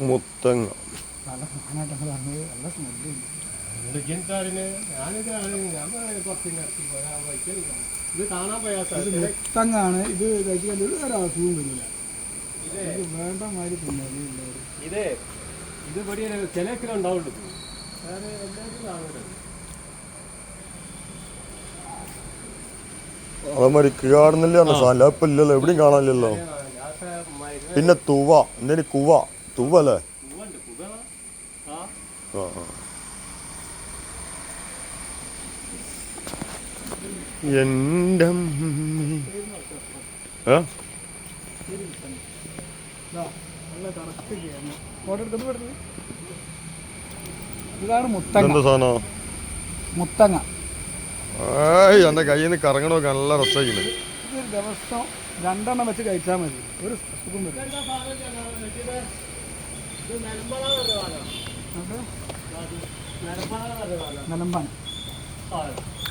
മുത്തങ്ങ മുത്തങ്ങാണ് ഇത്. കഴിക്കാൻ ഒരു അസുഖവും വരില്ല. വേണ്ട മാതിരി തിന്നാല് ഇത് പടിയ ചില ഉണ്ടാവുള്ളൂ. വേറെ എല്ലാവരും കാണുന്നുണ്ട്. അതേമാതിരി കാണുന്നില്ല സാധനം ഇപ്പം ഇല്ലല്ലോ, എവിടെയും കാണാനില്ലല്ലോ. പിന്നെ തുവ, എന്തേലും കുവ, തുവ അല്ലേ? ആ എൻ്റെ ഇതാണ് മുത്തങ്ങ. എന്താ സാധനം? മുത്തങ്ങ. എൻ്റെ കയ്യിൽ നിന്ന് കറങ്ങണമൊക്കെ നല്ല രസമായില്ലേ. ഇതൊരു ദിവസം 2 എണ്ണം വെച്ച് കഴിച്ചാൽ മതി, ഒരു സുഖം വരും. നിലമ്പാണ്.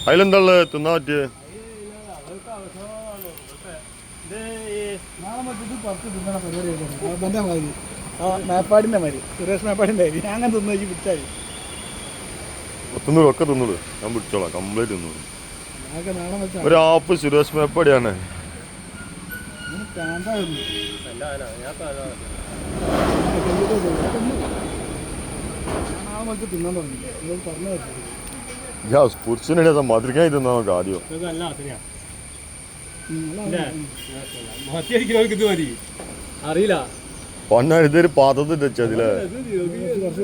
അതിലെന്താ ഉള്ളത് തിന്നാൻ പറ്റിയേ? നാളെ മറ്റത് 10 തിന്നണ പരിപാടി ചെയ്തത് എൻ്റെ മാതിരി. മേപ്പാടിൻ്റെ മാതിരി, സുരേഷ് മേപ്പാടിൻ്റെ മാതിരി. ഞാൻ അങ്ങനെ തിന്നു വെച്ച് പിടിച്ചാൽ തിന്നോളൂ, ഒക്കെ തിന്നോളൂ. ഞാൻ പിടിച്ചോളാം, കംപ്ലീറ്റ് തിന്നോളൂ. അതൊക്കെ നാളെ വെച്ചാൽ ഒരു ആപ്പ് സുരേഷ് മേപ്പാടിയാണ്. നാളെ നമുക്ക് തിന്നാൻ തുടങ്ങി. പറഞ്ഞു വെച്ചത് പുരുഷനെ മധുരക്കായി തിന്നാ നമുക്ക് ആദ്യം. അറിയില്ല പണ്ടാണ് ഇതൊരു പാത്രത്തിൽ വെച്ചതില്ലേ. കുറച്ച്